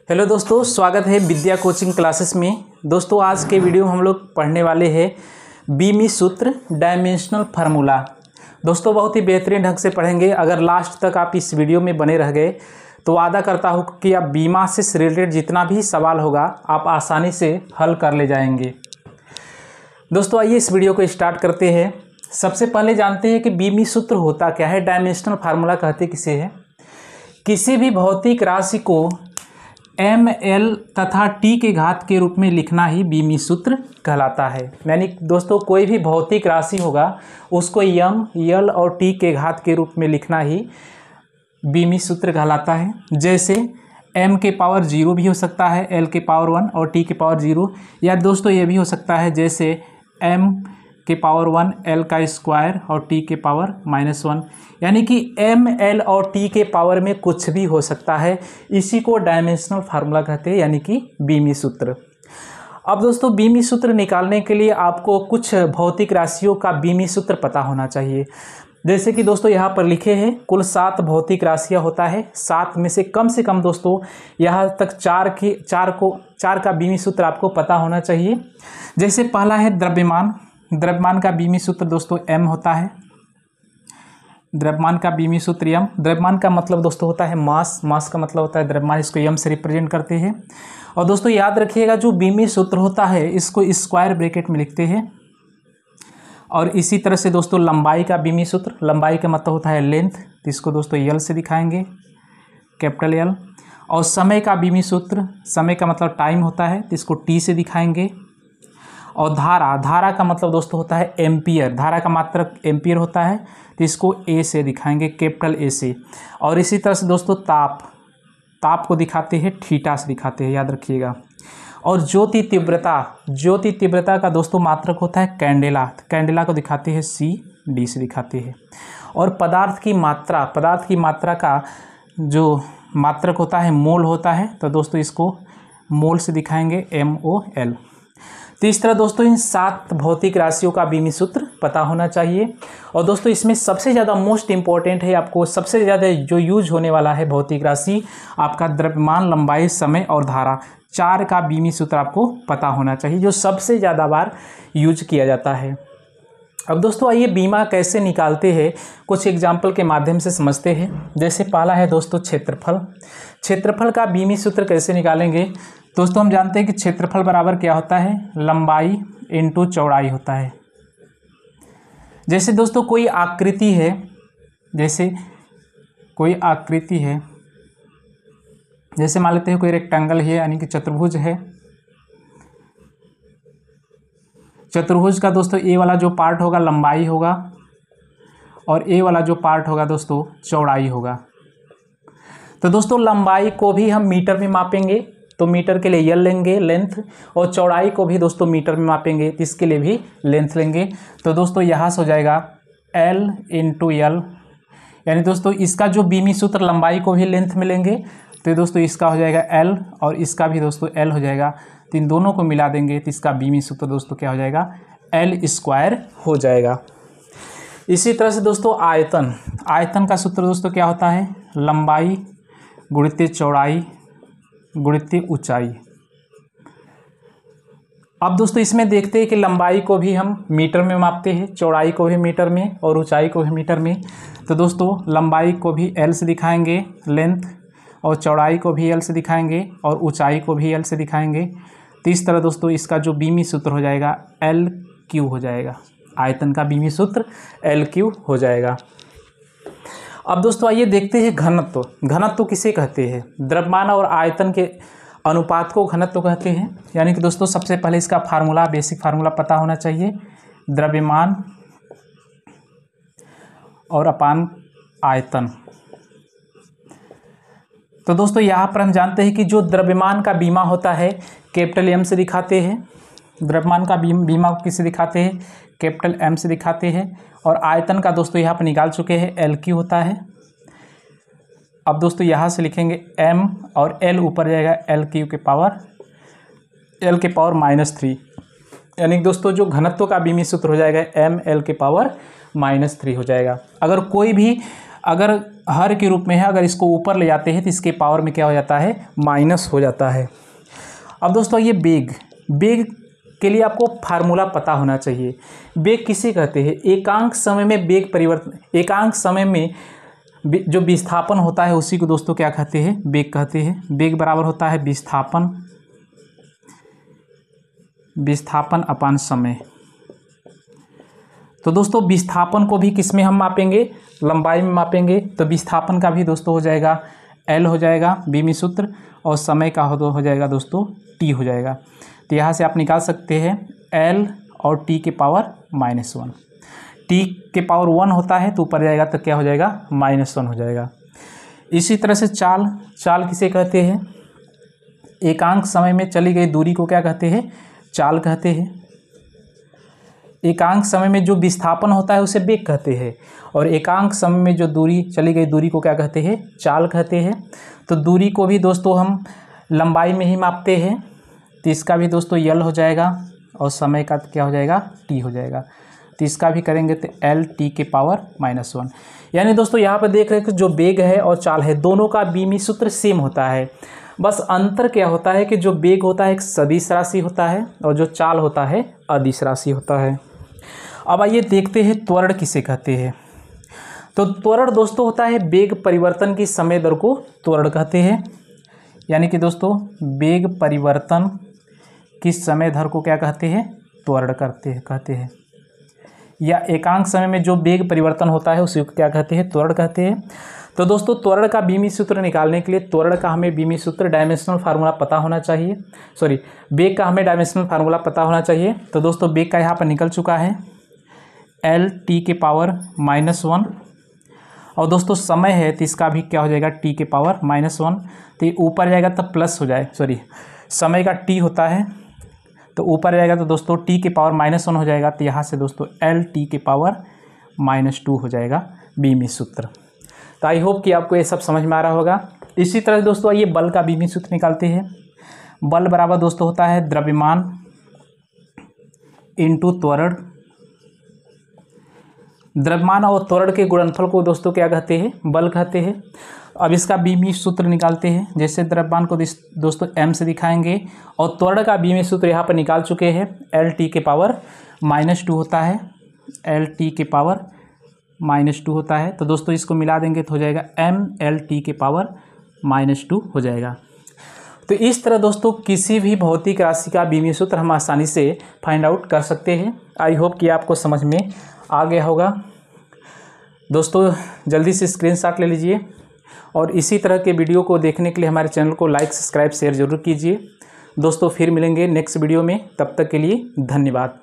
Hello दोस्तों, स्वागत है विद्या कोचिंग क्लासेस में। दोस्तों आज के वीडियो में हम लोग पढ़ने वाले हैं बीमी सूत्र डायमेंशनल फार्मूला। दोस्तों बहुत ही बेहतरीन ढंग से पढ़ेंगे। अगर लास्ट तक आप इस वीडियो में बने रह गए तो वादा करता हूँ कि आप बीमा से रिलेटेड जितना भी सवाल होगा आप आसानी से हल कर ले जाएंगे। दोस्तों आइए इस वीडियो को स्टार्ट करते हैं। सबसे पहले जानते हैं कि बीमी सूत्र होता क्या है, डायमेंशनल फार्मूला कहते किसे है। किसी भी भौतिक राशि को एम एल तथा टी के घात के रूप में लिखना ही बीमी सूत्र कहलाता है। यानी दोस्तों कोई भी भौतिक राशि होगा उसको एम एल और टी के घात के रूप में लिखना ही बीमी सूत्र कहलाता है। जैसे m के पावर 0 भी हो सकता है, l के पावर 1 और t के पावर 0, या दोस्तों ये भी हो सकता है जैसे m के पावर 1 l का स्क्वायर और t के पावर -1। यानी कि m l और t के पावर में कुछ भी हो सकता है। इसी को डायमेंशनल फार्मूला कहते हैं, यानी कि बीमी सूत्र। अब दोस्तों बीमी सूत्र निकालने के लिए आपको कुछ भौतिक राशियों का बीमी सूत्र पता होना चाहिए। जैसे कि दोस्तों यहाँ पर लिखे हैं कुल 7 भौतिक राशियाँ होता है। 7 में से कम दोस्तों यहाँ तक 4 का बीमी सूत्र आपको पता होना चाहिए। जैसे पहला है द्रव्यमान। द्रव्यमान का बीमी सूत्र दोस्तों m होता है। द्रव्यमान का बीमी सूत्र m। द्रव्यमान का मतलब दोस्तों होता है मास। मास का मतलब होता है द्रव्यमान, इसको m से रिप्रेजेंट करते हैं। और दोस्तों याद रखिएगा जो बीमी सूत्र होता है इसको स्क्वायर ब्रैकेट में लिखते हैं। और इसी तरह से दोस्तों लंबाई का बीमी सूत्र, लंबाई का मतलब होता है लेंथ, तो इसको दोस्तों L से दिखाएंगे, कैपिटल L। और समय का बीमी सूत्र, समय का मतलब टाइम होता है, तो इसको T से दिखाएंगे। और धारा का मतलब दोस्तों होता है एम्पियर, धारा का मात्रक एम्पियर होता है, तो इसको A से दिखाएंगे, कैपिटल A से। और इसी तरह से दोस्तों ताप को दिखाते हैं थीटा से दिखाते हैं, याद रखिएगा। और ज्योति तीव्रता का दोस्तों मात्रक होता है कैंडेला, कैंडेला को दिखाते हैं CD से दिखाते हैं। और पदार्थ की मात्रा का जो मात्रक होता है मोल होता है, तो दोस्तों इसको मोल से दिखाएंगे MOL। तो इस तरह दोस्तों इन 7 भौतिक राशियों का बीमी सूत्र पता होना चाहिए। और दोस्तों इसमें सबसे ज़्यादा मोस्ट इम्पॉर्टेंट है, आपको सबसे ज़्यादा जो यूज होने वाला है भौतिक राशि आपका द्रव्यमान, लंबाई, समय और धारा, 4 का बीमी सूत्र आपको पता होना चाहिए, जो सबसे ज़्यादा बार यूज किया जाता है। अब दोस्तों आइए बीमा कैसे निकालते हैं कुछ एग्जाम्पल के माध्यम से समझते हैं। जैसे पहला है दोस्तों क्षेत्रफल। क्षेत्रफल का बीमी सूत्र कैसे निकालेंगे दोस्तों, हम जानते हैं कि क्षेत्रफल बराबर क्या होता है, लंबाई इंटू चौड़ाई होता है। जैसे दोस्तों कोई आकृति है, जैसे मान लेते हैं कोई रेक्टेंगल है, यानी कि चतुर्भुज है। चतुर्भुज का दोस्तों ए वाला जो पार्ट होगा लंबाई होगा और ए वाला जो पार्ट होगा दोस्तों चौड़ाई होगा। तो दोस्तों लंबाई को भी हम मीटर में मापेंगे, तो मीटर के लिए L लेंगे लेंथ, और चौड़ाई को भी दोस्तों मीटर में मापेंगे, तो इसके लिए भी लेंथ लेंगे। तो दोस्तों यहाँ से हो जाएगा L इंटू L, यानी दोस्तों इसका जो बीमी सूत्र लंबाई को भी लेंथ में लेंगे, तो दोस्तों इसका हो जाएगा L और इसका भी दोस्तों L हो जाएगा। तो इन दोनों को मिला देंगे तो इसका बीमी सूत्र दोस्तों क्या हो जाएगा, L² हो जाएगा। इसी तरह से दोस्तों आयतन का सूत्र दोस्तों क्या होता है, लंबाई गुणित चौड़ाई गुणित ऊंचाई। अब दोस्तों इसमें देखते हैं कि लंबाई को भी हम मीटर में मापते हैं, चौड़ाई को भी मीटर में और ऊंचाई को भी मीटर में। तो दोस्तों लंबाई को भी L से दिखाएंगे लेंथ, और चौड़ाई को भी L से दिखाएंगे और ऊंचाई को भी L से दिखाएंगे। तो इस तरह दोस्तों इसका जो बीमी सूत्र हो जाएगा LQ हो जाएगा। आयतन का बीमी सूत्र LQ हो जाएगा। अब दोस्तों आइए देखते हैं घनत्व किसे कहते हैं। द्रव्यमान और आयतन के अनुपात को घनत्व कहते हैं। यानी कि दोस्तों सबसे पहले इसका फार्मूला, बेसिक फार्मूला पता होना चाहिए, द्रव्यमान और अपान आयतन। तो दोस्तों यहाँ पर हम जानते हैं कि जो द्रव्यमान का बीमा होता है कैपिटल M से दिखाते हैं। द्रव्यमान का बीमा किसे दिखाते हैं, कैपिटल M से दिखाते हैं। और आयतन का दोस्तों यहाँ पर निकाल चुके हैं LQ होता है। अब दोस्तों यहाँ से लिखेंगे M और L ऊपर जाएगा LQ के पावर -3, यानी दोस्तों जो घनत्व का बीमी सूत्र हो जाएगा ML के पावर -3 हो जाएगा। अगर कोई भी अगर हर के रूप में है, अगर इसको ऊपर ले जाते हैं तो इसके पावर में क्या हो जाता है, माइनस हो जाता है। अब दोस्तों ये बेग के लिए आपको फार्मूला पता होना चाहिए। बेग किसे कहते हैं, एकांक समय में बेग परिवर्तन, एकांक समय में जो विस्थापन होता है उसी को दोस्तों क्या कहते हैं, बेग कहते हैं। बेग बराबर होता है विस्थापन अपान समय। तो दोस्तों विस्थापन को भी किस में हम मापेंगे, लंबाई में मापेंगे। तो विस्थापन का भी दोस्तों हो जाएगा L हो जाएगा बीमी सूत्र, और समय का हो जाएगा दोस्तों T हो जाएगा। तो यहाँ से आप निकाल सकते हैं L और T के पावर -1। T के पावर 1 होता है तो ऊपर जाएगा तो क्या हो जाएगा, -1 हो जाएगा। इसी तरह से चाल किसे कहते हैं, एकांक समय में चली गई दूरी को क्या कहते हैं, चाल कहते हैं। एकांक समय में जो विस्थापन होता है उसे बेग कहते हैं, और एकांक समय में जो दूरी चली गई दूरी को क्या कहते हैं, चाल कहते हैं। तो दूरी को भी दोस्तों हम लंबाई में ही मापते हैं, तो इसका भी दोस्तों L हो जाएगा, और समय का क्या हो जाएगा, T हो जाएगा। तो इसका भी करेंगे तो L T के पावर -1। यानी दोस्तों यहाँ पर देख रहे हैं कि जो बेग है और चाल है दोनों का बीमी सूत्र सेम होता है। बस अंतर क्या होता है कि जो बेग होता है एक सदिश राशि होता है, और जो चाल होता है अदिश राशि होता है। अब आइए देखते हैं त्वरण किसे कहते हैं। तो त्वरण दोस्तों होता है बेग परिवर्तन की समय दर को त्वरण कहते हैं। यानी कि दोस्तों बेग परिवर्तन की समय दर को क्या कहते हैं, त्वरण कहते हैं। या एकांक समय में जो बेग परिवर्तन होता है उसी को क्या कहते हैं, त्वरण कहते हैं। तो दोस्तों त्वरण का बीमी सूत्र निकालने के लिए त्वरण का हमें बीमी सूत्र डायमेंशनल फार्मूला पता होना चाहिए, बेग का हमें डायमेंशनल फार्मूला पता होना चाहिए। तो दोस्तों बेग का यहाँ पर निकल चुका है L T के पावर -1, और दोस्तों समय है तो इसका भी क्या हो जाएगा, T के पावर -1। तो ऊपर जाएगा तो प्लस हो जाए, समय का T होता है तो ऊपर जाएगा तो दोस्तों T के पावर -1 हो जाएगा। तो यहाँ से दोस्तों L T के पावर -2 हो जाएगा बीमी सूत्र। तो आई होप कि आपको ये सब समझ में आ रहा होगा। इसी तरह दोस्तों आइए बल का बीमी सूत्र निकालते हैं। बल बराबर दोस्तों होता है द्रव्यमान इंटू त्वरण। द्रव्यमान और त्वरण के गुणनफल को दोस्तों क्या कहते हैं, बल कहते हैं। अब इसका बीमी सूत्र निकालते हैं। जैसे द्रव्यमान को दोस्तों m से दिखाएंगे, और त्वरण का बीमी सूत्र यहाँ पर निकाल चुके हैं। L T के पावर -2 होता है, L T के पावर -2 होता है। तो दोस्तों इसको मिला देंगे तो हो जाएगा m L T के पावर -2 हो जाएगा। तो इस तरह दोस्तों किसी भी भौतिक राशि का बीमी सूत्र हम आसानी से फाइंड आउट कर सकते हैं। आई होप कि आपको समझ में आ गया होगा। दोस्तों जल्दी से स्क्रीनशॉट ले लीजिए, और इसी तरह के वीडियो को देखने के लिए हमारे चैनल को लाइक, सब्सक्राइब, शेयर जरूर कीजिए। दोस्तों फिर मिलेंगे नेक्स्ट वीडियो में, तब तक के लिए धन्यवाद।